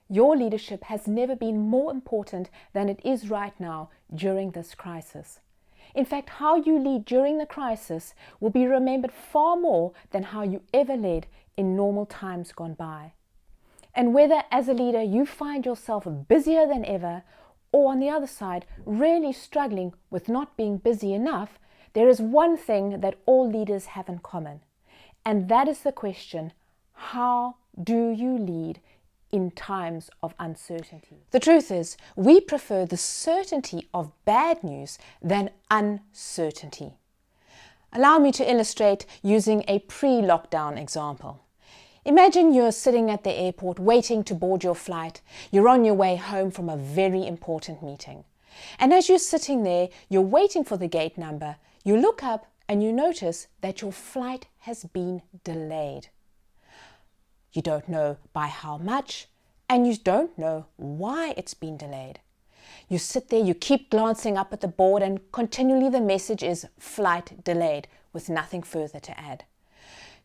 Your leadership has never been more important than it is right now during this crisis. In fact, how you lead during the crisis will be remembered far more than how you ever led in normal times gone by. And whether as a leader you find yourself busier than ever, or on the other side, really struggling with not being busy enough, there is one thing that all leaders have in common. And that is the question, how do you lead in times of uncertainty? The truth is, we prefer the certainty of bad news than uncertainty. Allow me to illustrate using a pre-lockdown example. Imagine you're sitting at the airport waiting to board your flight. You're on your way home from a very important meeting. And as you're sitting there, you're waiting for the gate number. You look up and you notice that your flight has been delayed. You don't know by how much, and you don't know why it's been delayed. You sit there, you keep glancing up at the board, and continually the message is flight delayed, with nothing further to add.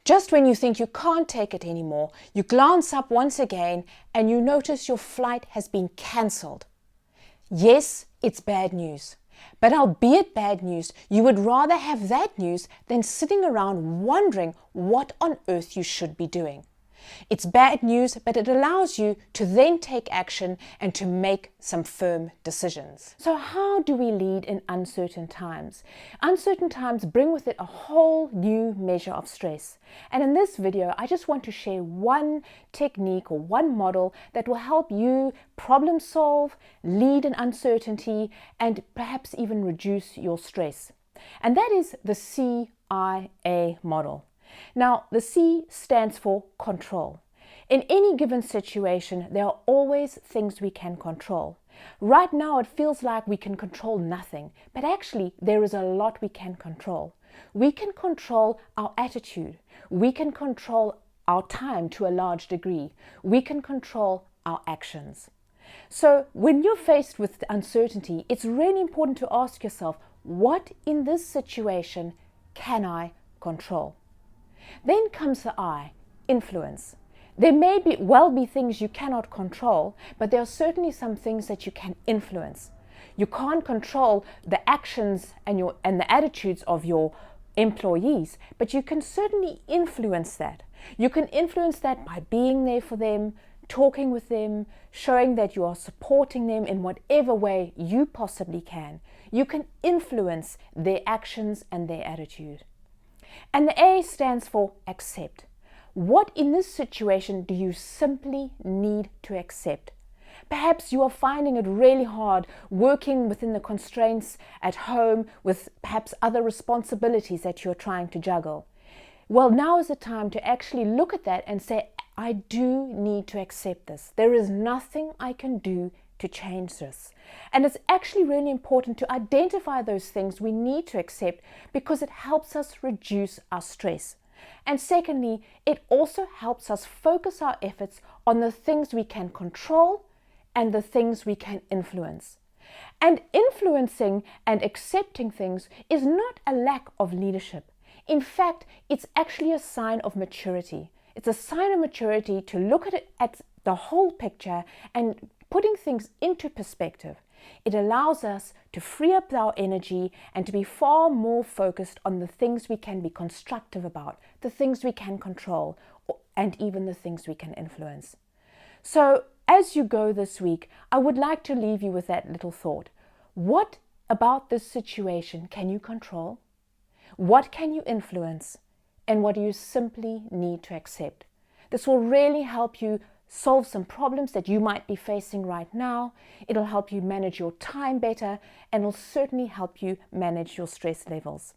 Just when you think you can't take it anymore, you glance up once again and you notice your flight has been cancelled. Yes, it's bad news. But albeit bad news, you would rather have that news than sitting around wondering what on earth you should be doing. It's bad news, but it allows you to then take action and to make some firm decisions. So how do we lead in uncertain times? Uncertain times bring with it a whole new measure of stress. And in this video, I just want to share one technique or one model that will help you problem solve, lead in uncertainty, and perhaps even reduce your stress. And that is the CIA model. Now, the C stands for control. In any given situation, there are always things we can control. Right now, it feels like we can control nothing, but actually, there is a lot we can control. We can control our attitude. We can control our time to a large degree. We can control our actions. So, when you're faced with uncertainty, it's really important to ask yourself, what in this situation can I control? Then comes the I, influence. There may well be things you cannot control, but there are certainly some things that you can influence. You can't control the actions and the attitudes of your employees, but you can certainly influence that. You can influence that by being there for them, talking with them, showing that you are supporting them in whatever way you possibly can. You can influence their actions and their attitude. And the A stands for accept. What in this situation do you simply need to accept? Perhaps you are finding it really hard working within the constraints at home with perhaps other responsibilities that you're trying to juggle. Well, now is the time to actually look at that and say, I do need to accept this. There is nothing I can do to change this. And it's actually really important to identify those things we need to accept because it helps us reduce our stress. And secondly, it also helps us focus our efforts on the things we can control and the things we can influence. And influencing and accepting things is not a lack of leadership. In fact, it's actually a sign of maturity. It's a sign of maturity to look at the whole picture and putting things into perspective. It allows us to free up our energy and to be far more focused on the things we can be constructive about, the things we can control, and even the things we can influence. So as you go this week, I would like to leave you with that little thought. What about this situation can you control? What can you influence? And what do you simply need to accept? This will really help you solve some problems that you might be facing right now. It'll help you manage your time better, and will certainly help you manage your stress levels.